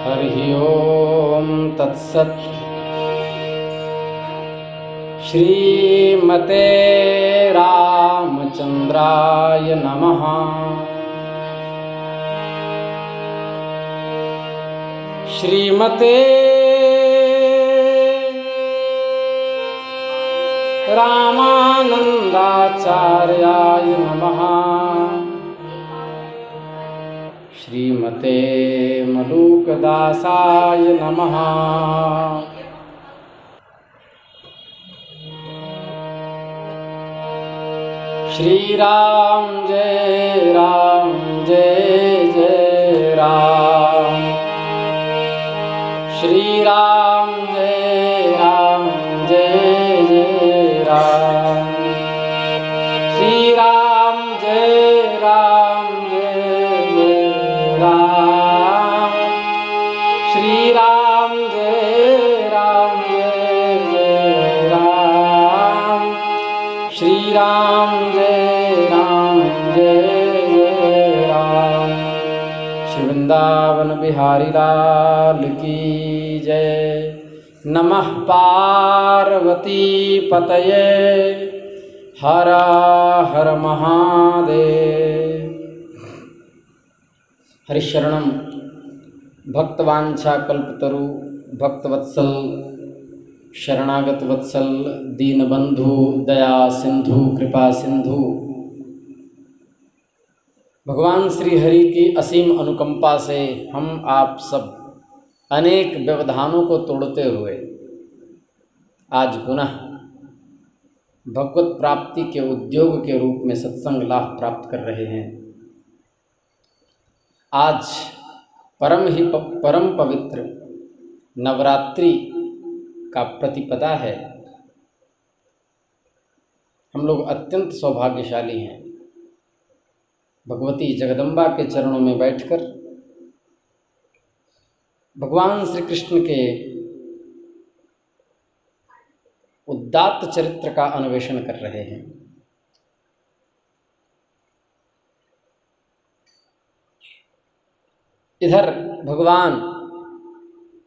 हरि ओम तत्सत्। श्रीमते रामचंद्राय नमः। श्रीमते रामानंदाचार्याय नमः। श्रीमते मलूकदासाय नमः। श्री राम जय जय राम। श्री राम जय जय राम। श्री राम जय जय राम। श्री राम जय जय राम। श्री राम जय जय राम। श्री वृंदावन बिहारी लाल की जय। नमः पार्वती पतये। हर हर महादेव। हरिशरणम भक्तवांछा कल्पतरु भक्तवत्सल शरणागत वत्सल दीनबंधु दया सिंधु कृपा सिंधु। भगवान श्री हरि की असीम अनुकंपा से हम आप सब अनेक व्यवधानों को तोड़ते हुए आज पुनः भगवत प्राप्ति के उद्योग के रूप में सत्संग लाभ प्राप्त कर रहे हैं। आज परम पवित्र नवरात्रि का प्रतिपदा है। हम लोग अत्यंत सौभाग्यशाली हैं। भगवती जगदम्बा के चरणों में बैठकर भगवान श्री कृष्ण के उदात्त चरित्र का अन्वेषण कर रहे हैं। इधर भगवान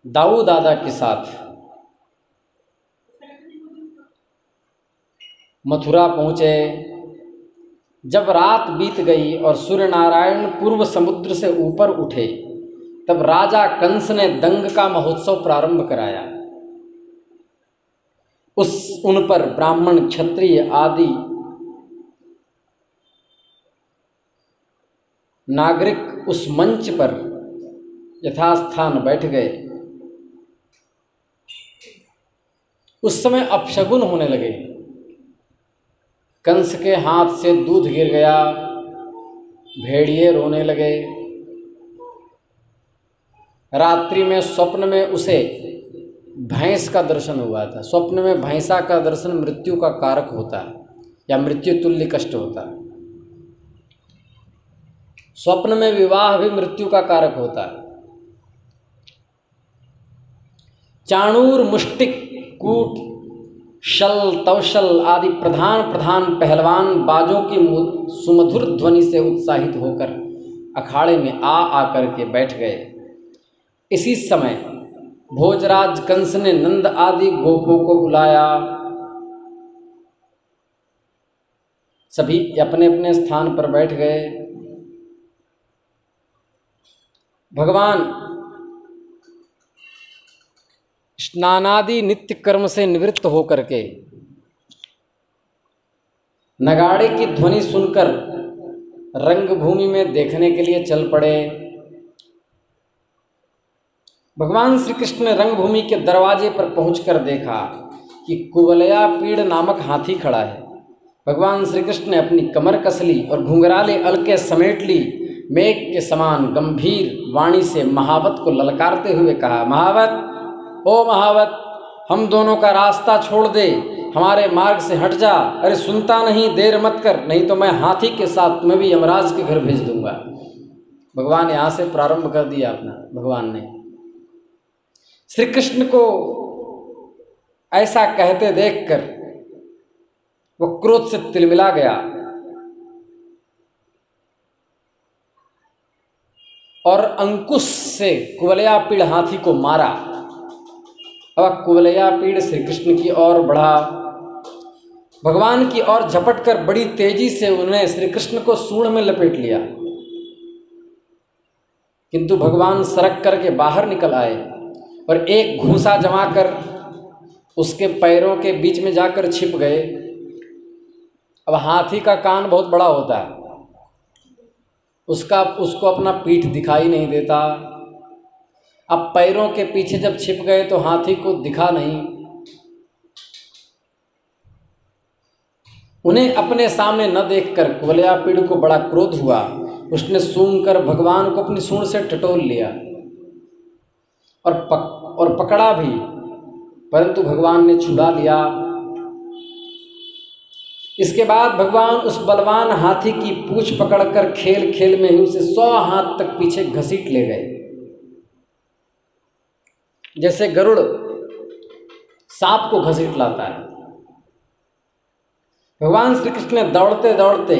दाऊ दादा के साथ मथुरा पहुँचे। जब रात बीत गई और सूर्य नारायण पूर्व समुद्र से ऊपर उठे तब राजा कंस ने दंग का महोत्सव प्रारंभ कराया। उन पर ब्राह्मण क्षत्रिय आदि नागरिक उस मंच पर यथास्थान बैठ गए। उस समय अपशगुन होने लगे। कंस के हाथ से दूध गिर गया। भेड़िए रोने लगे। रात्रि में स्वप्न में उसे भैंस का दर्शन हुआ था। स्वप्न में भैंसा का दर्शन मृत्यु का कारक होता है या मृत्यु तुल्य कष्ट होता है। स्वप्न में विवाह भी मृत्यु का कारक होता है। चाणूर मुष्टिक कूट शल तवशल आदि प्रधान पहलवान बाजों की सुमधुर ध्वनि से उत्साहित होकर अखाड़े में आकर के बैठ गए। इसी समय भोजराज कंस ने नंद आदि गोपों को बुलाया। सभी अपने अपने स्थान पर बैठ गए। भगवान स्नानादि नित्य कर्म से निवृत्त होकर के नगाड़े की ध्वनि सुनकर रंगभूमि में देखने के लिए चल पड़े। भगवान श्री कृष्ण ने रंगभूमि के दरवाजे पर पहुंचकर देखा कि कुवलया पीड़ नामक हाथी खड़ा है। भगवान श्री कृष्ण ने अपनी कमर कस ली और घुंघराले अलके समेट ली। मेघ के समान गंभीर वाणी से महावत को ललकारते हुए कहा, महावत, ओ महावत, हम दोनों का रास्ता छोड़ दे, हमारे मार्ग से हट जा। अरे सुनता नहीं, देर मत कर, नहीं तो मैं हाथी के साथ तुम्हें भी यमराज के घर भेज दूंगा। भगवान यहाँ से प्रारंभ कर दिया अपना। भगवान ने श्री कृष्ण को ऐसा कहते देखकर वो क्रोध से तिलमिला गया। और अंकुश से कुवलयापीड़ हाथी को मारा। अब कुवलयापीड़ श्री कृष्ण की ओर बढ़ा, भगवान की ओर झपट कर बड़ी तेजी से उन्हें श्री कृष्ण को सूंड में लपेट लिया, किंतु भगवान सरक करके बाहर निकल आए और एक घूंसा जमाकर उसके पैरों के बीच में जाकर छिप गए। अब हाथी का कान बहुत बड़ा होता है, उसको अपना पीठ दिखाई नहीं देता। अब पैरों के पीछे जब छिप गए तो हाथी को दिखा नहीं। उन्हें अपने सामने न देखकर कुवलयापीड़ को बड़ा क्रोध हुआ। उसने सूंघ कर भगवान को अपनी सूंड से टटोल लिया और पकड़ा भी, परंतु भगवान ने छुड़ा लिया। इसके बाद भगवान उस बलवान हाथी की पूंछ पकड़कर खेल खेल में ही उसे 100 हाथ तक पीछे घसीट ले गए, जैसे गरुड़ सांप को घसीट लाता है। भगवान श्री कृष्ण ने दौड़ते दौड़ते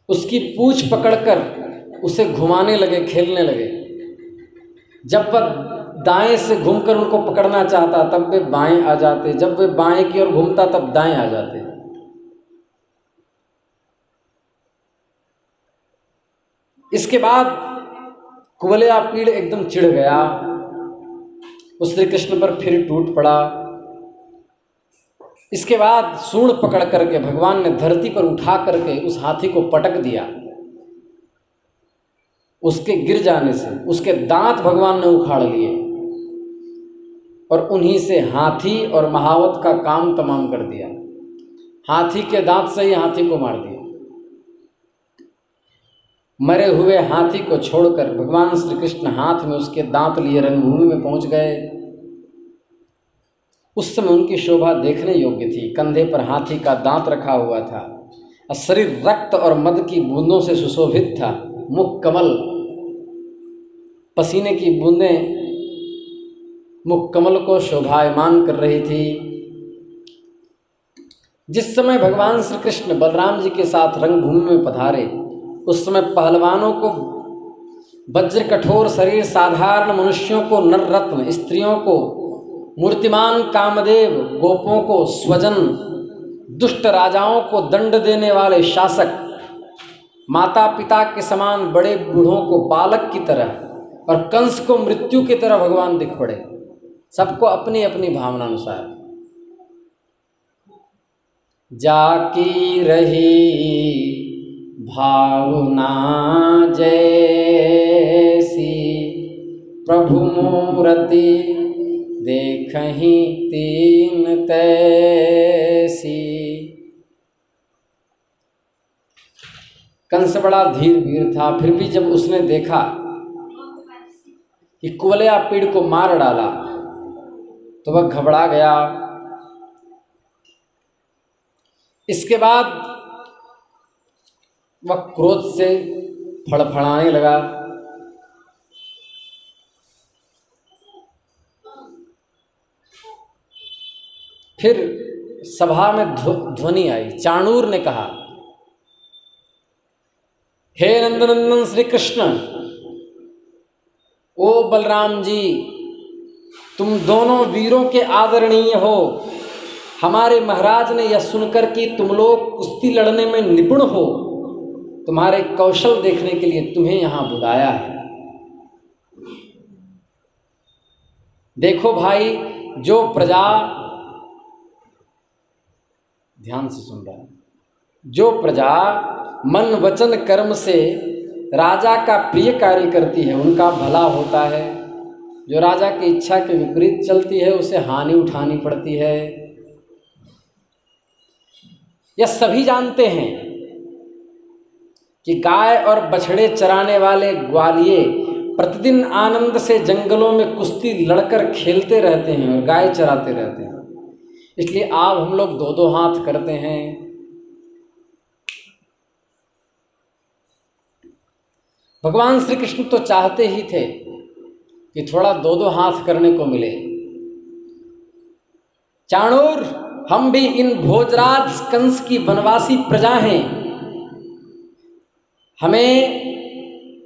उसकी पूंछ पकड़कर उसे घुमाने लगे, खेलने लगे। जब वह दाएं से घूमकर उनको पकड़ना चाहता तब वे बाएं आ जाते, जब वे बाएं की ओर घूमता तब दाएं आ जाते। इसके बाद कुवलयापीड़ एकदम चिढ़ गया, उस श्री कृष्ण पर फिर टूट पड़ा। इसके बाद सूंड पकड़ करके भगवान ने धरती पर उठा करके उस हाथी को पटक दिया। उसके गिर जाने से उसके दांत भगवान ने उखाड़ लिए और उन्हीं से हाथी और महावत का काम तमाम कर दिया। हाथी के दांत से ही हाथी को मार दिया। मरे हुए हाथी को छोड़कर भगवान श्री कृष्ण हाथ में उसके दांत लिए रंगभूमि में पहुंच गए। उस समय उनकी शोभा देखने योग्य थी। कंधे पर हाथी का दांत रखा हुआ था और शरीर रक्त और मद की बूंदों से सुशोभित था। मुख कमल, पसीने की बूंदें मुख कमल को शोभायमान कर रही थी। जिस समय भगवान श्री कृष्ण बलराम जी के साथ रंगभूमि में पधारे, उस समय पहलवानों को वज्र कठोर शरीर, साधारण मनुष्यों को नर रत्न, स्त्रियों को मूर्तिमान कामदेव, गोपों को स्वजन, दुष्ट राजाओं को दंड देने वाले शासक, माता पिता के समान बड़े बूढ़ों को बालक की तरह और कंस को मृत्यु की तरह भगवान दिख पड़े, सबको अपनी अपनी भावना अनुसार। जाकी रही भावना जैसी, प्रभु मूर्ति देखहि तीन तैसी। कंस बड़ा धीर वीर था, फिर भी जब उसने देखा कि कुवलयापीड़ को मार डाला तो वह घबरा गया। इसके बाद वह क्रोध से फड़फड़ाने लगा। फिर सभा में ध्वनि आई। चाणूर ने कहा, हे नंदनंदन श्री कृष्ण, ओ बलराम जी, तुम दोनों वीरों के आदरणीय हो। हमारे महाराज ने यह सुनकर कि तुम लोग कुश्ती लड़ने में निपुण हो, तुम्हारे कौशल देखने के लिए तुम्हें यहां बुलाया है। देखो भाई, जो प्रजा, ध्यान से सुन रहा है, जो प्रजा मन वचन कर्म से राजा का प्रिय कार्य करती है उनका भला होता है। जो राजा की इच्छा के विपरीत चलती है उसे हानि उठानी पड़ती है। यह सभी जानते हैं कि गाय और बछड़े चराने वाले ग्वालिये प्रतिदिन आनंद से जंगलों में कुश्ती लड़कर खेलते रहते हैं और गाय चराते रहते हैं। इसलिए आप हम लोग दो दो हाथ करते हैं। भगवान श्री कृष्ण तो चाहते ही थे कि थोड़ा दो दो हाथ करने को मिले। चाणूर, हम भी इन भोजराज कंस की वनवासी प्रजा हैं, हमें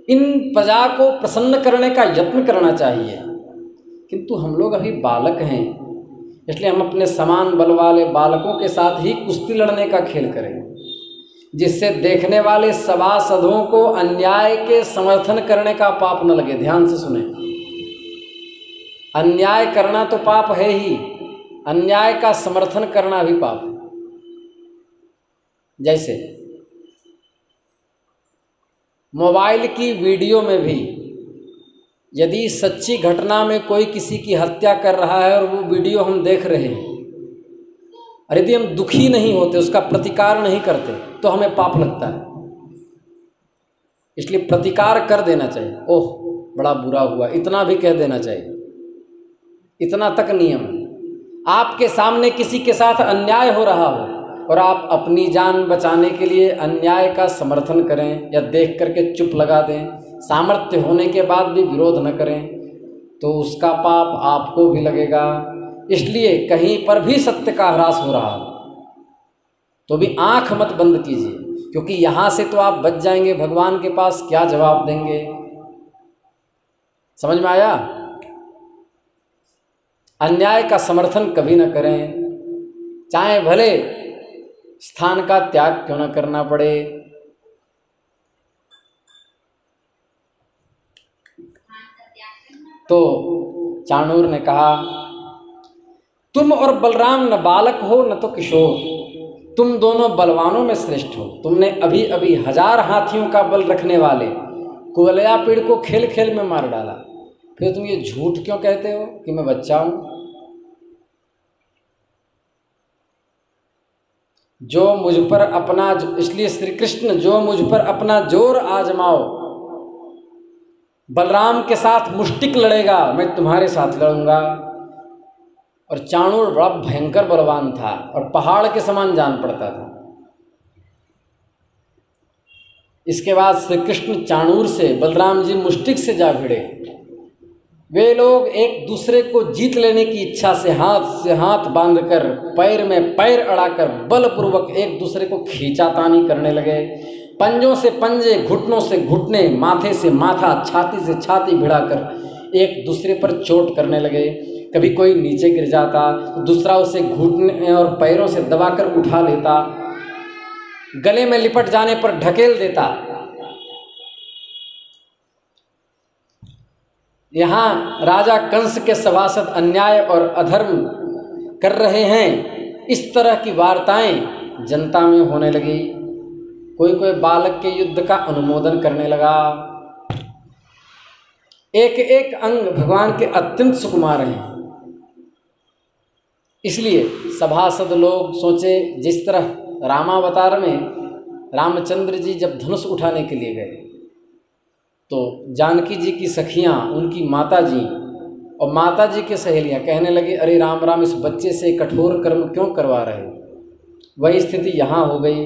इन प्रजा को प्रसन्न करने का यत्न करना चाहिए, किंतु हम लोग अभी बालक हैं, इसलिए हम अपने समान बल वाले बालकों के साथ ही कुश्ती लड़ने का खेल करें, जिससे देखने वाले सभासदों को अन्याय के समर्थन करने का पाप न लगे। ध्यान से सुने, अन्याय करना तो पाप है ही, अन्याय का समर्थन करना भी पाप है। जैसे मोबाइल की वीडियो में भी यदि सच्ची घटना में कोई किसी की हत्या कर रहा है और वो वीडियो हम देख रहे हैं, और यदि हम दुखी नहीं होते, उसका प्रतिकार नहीं करते, तो हमें पाप लगता है। इसलिए प्रतिकार कर देना चाहिए। ओह बड़ा बुरा हुआ, इतना भी कह देना चाहिए, इतना तक नियम है। आपके सामने किसी के साथ अन्याय हो रहा हो और आप अपनी जान बचाने के लिए अन्याय का समर्थन करें या देख करके चुप लगा दें, सामर्थ्य होने के बाद भी विरोध न करें, तो उसका पाप आपको भी लगेगा। इसलिए कहीं पर भी सत्य का ह्रास हो रहा हो तो भी आंख मत बंद कीजिए, क्योंकि यहाँ से तो आप बच जाएंगे, भगवान के पास क्या जवाब देंगे। समझ में आया? अन्याय का समर्थन कभी न करें, चाहे भले स्थान का त्याग क्यों न करना पड़े। तो चाणूर ने कहा, तुम और बलराम न बालक हो न तो किशोर, तुम दोनों बलवानों में श्रेष्ठ हो। तुमने अभी अभी 1000 हाथियों का बल रखने वाले कुवलया पीड़ को खेल खेल में मार डाला, फिर तुम ये झूठ क्यों कहते हो कि मैं बच्चा हूं? जो मुझ पर अपना, इसलिए श्री कृष्ण, जो मुझ पर अपना जोर आजमाओ, बलराम के साथ मुष्टिक लड़ेगा, मैं तुम्हारे साथ लड़ूंगा। और चाणूर बड़ा भयंकर बलवान था और पहाड़ के समान जान पड़ता था। इसके बाद श्री कृष्ण चाणूर से, बलराम जी मुष्टिक से जा भिड़े। वे लोग एक दूसरे को जीत लेने की इच्छा से हाथ बांधकर, पैर में पैर अड़ाकर बलपूर्वक एक दूसरे को खींचातानी करने लगे। पंजों से पंजे, घुटनों से घुटने, माथे से माथा, छाती से छाती भिड़ाकर एक दूसरे पर चोट करने लगे। कभी कोई नीचे गिर जाता तो दूसरा उसे घुटने और पैरों से दबाकर उठा लेता, गले में लिपट जाने पर ढकेल देता। यहाँ राजा कंस के सभासद अन्याय और अधर्म कर रहे हैं, इस तरह की वार्ताएं जनता में होने लगी। कोई कोई बालक के युद्ध का अनुमोदन करने लगा। एक एक अंग भगवान के अत्यंत सुकुमार हैं, इसलिए सभासद लोग सोचे, जिस तरह रामावतार में रामचंद्र जी जब धनुष उठाने के लिए गए तो जानकी जी की सखियां, उनकी माता जी और माता जी की सहेलियां कहने लगी, अरे राम राम, इस बच्चे से कठोर कर्म क्यों करवा रहे हो? वही स्थिति यहाँ हो गई।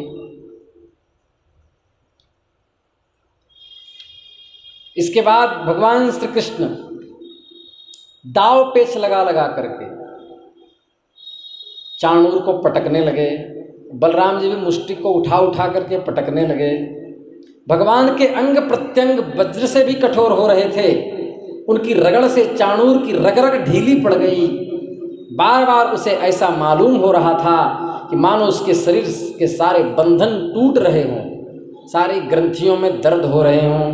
इसके बाद भगवान श्री कृष्ण दाव पेच लगा लगा करके चाणूर को पटकने लगे। बलराम जी भी मुष्टिक को उठा उठा करके पटकने लगे। भगवान के अंग प्रत्यंग वज्र से भी कठोर हो रहे थे। उनकी रगड़ से चाणूर की रग रग ढीली पड़ गई। बार बार उसे ऐसा मालूम हो रहा था कि मानो उसके शरीर के सारे बंधन टूट रहे हों, सारी ग्रंथियों में दर्द हो रहे हों,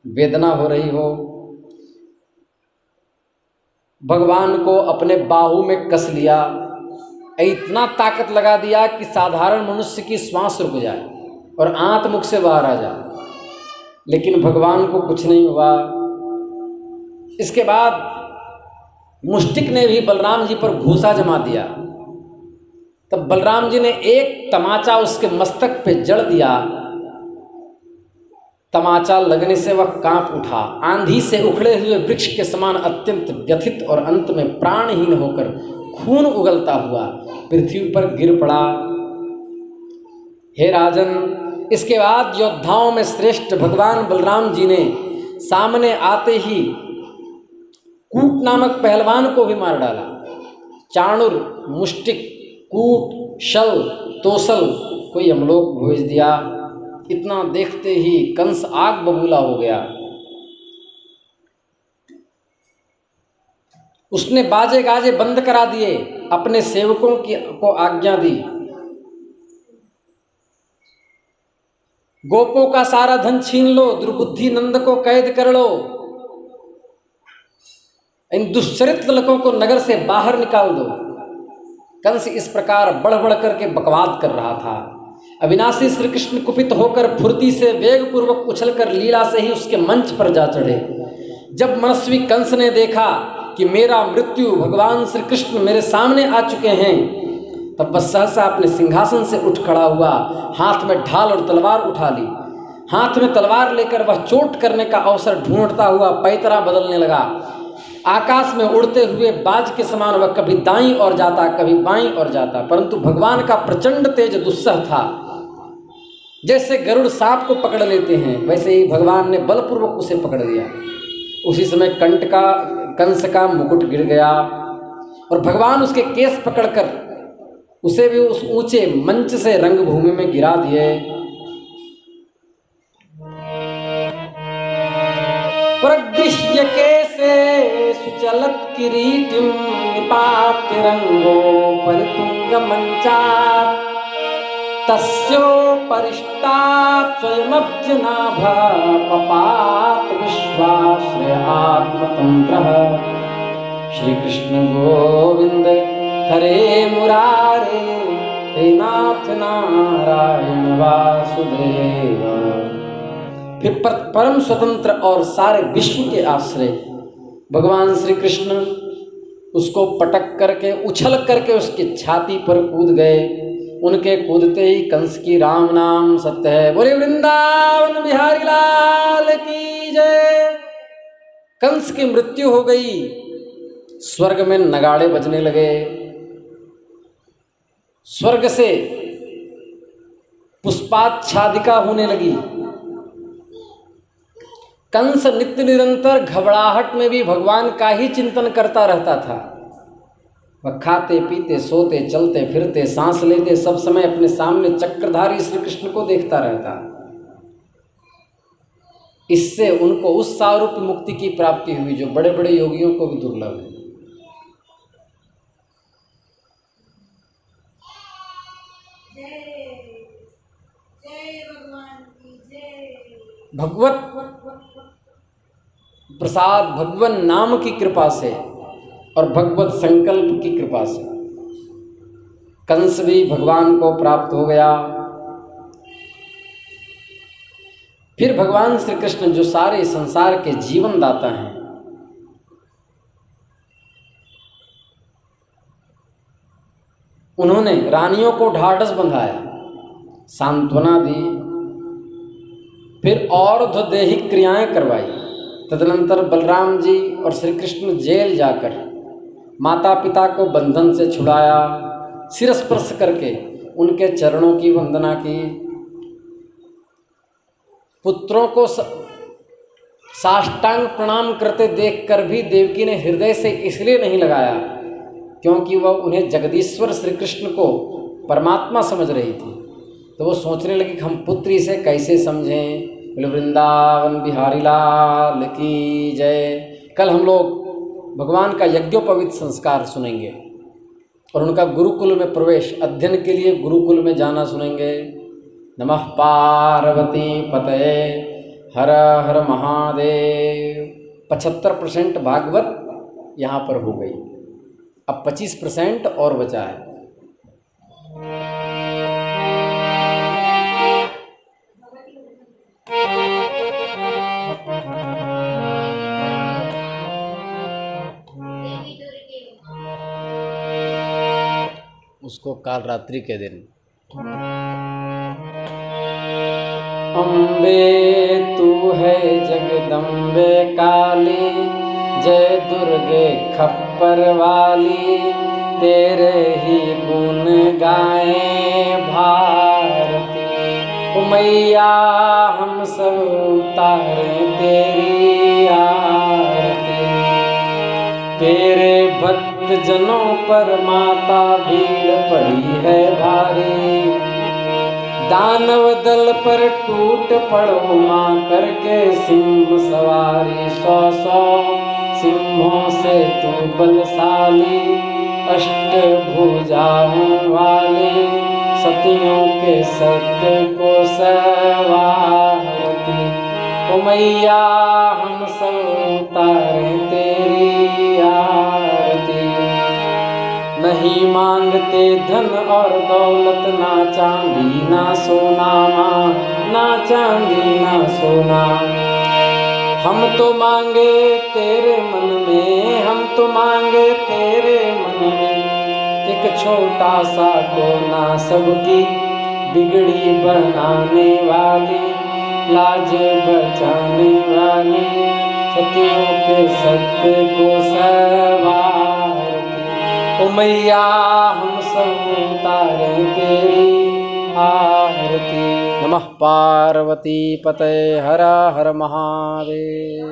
वेदना हो रही हो। भगवान को अपने बाहू में कस लिया, इतना ताकत लगा दिया कि साधारण मनुष्य की श्वास रुक जाए और आंत मुख से बाहर आ जाए, लेकिन भगवान को कुछ नहीं हुआ। इसके बाद मुष्टिक ने भी बलराम जी पर घूसा जमा दिया। तब बलराम जी ने एक तमाचा उसके मस्तक पे जड़ दिया। तमाचा लगने से वह कांप उठा, आंधी से उखड़े हुए वृक्ष के समान अत्यंत व्यथित और अंत में प्राणहीन होकर खून उगलता हुआ पृथ्वी पर गिर पड़ा। हे राजन, इसके बाद योद्धाओं में श्रेष्ठ भगवान बलराम जी ने सामने आते ही कूट नामक पहलवान को भी मार डाला। चाणूर, मुष्टिक कूट शल तोसल कोई यमलोक भेज दिया। इतना देखते ही कंस आग बबूला हो गया। उसने बाजे गाजे बंद करा दिए, अपने सेवकों को आज्ञा दी, गोपों का सारा धन छीन लो, दुर्बुद्धि नंद को कैद कर लो, इन दुष्चरित लड़कों को नगर से बाहर निकाल दो। कंस इस प्रकार बढ़ बढ़ करके बकवाद कर रहा था। अविनाशी श्री कृष्ण कुपित होकर फुर्ती से वेग पूर्वक उछलकर लीला से ही उसके मंच पर जा चढ़े। जब मनस्वी कंस ने देखा कि मेरा मृत्यु भगवान श्री कृष्ण मेरे सामने आ चुके हैं, तब वह सहसा अपने सिंहासन से उठ खड़ा हुआ, हाथ में ढाल और तलवार उठा ली। हाथ में तलवार लेकर वह चोट करने का अवसर ढूंढता हुआ पैतरा बदलने लगा। आकाश में उड़ते हुए बाज के समान वह कभी दाईं ओर जाता, कभी बाईं ओर जाता, परंतु भगवान का प्रचंड तेज दुस्सह था। जैसे गरुड़ सांप को पकड़ लेते हैं, वैसे ही भगवान ने बलपूर्वक उसे पकड़ लिया। उसी समय कंस का मुकुट गिर गया और भगवान उसके केस पकड़कर उसे भी उस ऊंचे मंच से रंगभूमि में गिरा दिए। प्रगृह्य केसे सुचलत किरीटिं निपात्य रंगो परितुंग मंचात् तस्योपरिष्टात् स्वयमब्जनाभा पपात विश्वाश्रय आत्मतंत्रः। श्री कृष्ण गोविंद हरे मुरारे हे नाथ नारायण वासुदेव। फिर परम स्वतंत्र और सारे विश्व के आश्रय भगवान श्री कृष्ण उसको पटक करके उछल करके उसकी छाती पर कूद गए। उनके कूदते ही कंस की राम नाम सत्य है, बोले वृंदावन बिहारी लाल की जय। कंस की मृत्यु हो गई। स्वर्ग में नगाड़े बजने लगे, स्वर्ग से पुष्पाच्छादिका होने लगी। कंस नित्य निरंतर घबराहट में भी भगवान का ही चिंतन करता रहता था। वह खाते पीते सोते चलते फिरते सांस लेते सब समय अपने सामने चक्रधारी श्री कृष्ण को देखता रहता। इससे उनको उस सारूप मुक्ति की प्राप्ति हुई जो बड़े बड़े योगियों को भी दुर्लभ है। भगवत प्रसाद भगवान नाम की कृपा से और भगवत संकल्प की कृपा से कंस भी भगवान को प्राप्त हो गया। फिर भगवान श्री कृष्ण जो सारे संसार के जीवन दाता हैं, उन्होंने रानियों को ढाढ़स बंधाया, सांत्वना दी, फिर और दैहिक क्रियाएं करवाई। तदनंतर बलराम जी और श्री कृष्ण जेल जाकर माता पिता को बंधन से छुड़ाया, शिरस्पर्श करके उनके चरणों की वंदना की। पुत्रों को साष्टांग प्रणाम करते देखकर भी देवकी ने हृदय से इसलिए नहीं लगाया क्योंकि वह उन्हें जगदीश्वर श्री कृष्ण को परमात्मा समझ रही थी। तो वो सोचने लगी कि हम पुत्री से कैसे समझें। बोले वृंदावन बिहारी लाल की जय। कल हम लोग भगवान का यज्ञोपवीत संस्कार सुनेंगे और उनका गुरुकुल में प्रवेश अध्ययन के लिए गुरुकुल में जाना सुनेंगे। नमः पार्वती पतये हर हर महादेव। 75% भागवत यहाँ पर हो गई, अब 25% और बचा है। उसको काल रात्रि के दिन अम्बे तू है जगदम्बे काली, जय दुर्गे खप्पर वाली, तेरे ही गुण गाएं भारती। ओ मैया हम सब उतारें तेरी आरती, तेरे भक्त भक्त जनों पर माता भीड़ पड़ी है भारी। दानव दल पर टूट पड़ो माँ करके सिंह सवारी। 100 सिंहों से तू बलशाली, अष्टभुजाओं वाले सतियों के सत्य को सवारती। ओ मैया हम सब उतारे तेरी आरती। नहीं मांगते धन और दौलत, ना चांदी ना सोना माँ, ना चांदी ना सोना। हम तो मांगे तेरे मन में, हम तो मांगे तेरे मन में एक छोटा सा कोना, सबकी बिगड़ी बनाने वाली, लाज बचाने वाली, सतियों के सत्य को सवारती। ओ मैया हम सब उतारे तेरी आरती। नमः पार्वती पतये हर हर महादेव।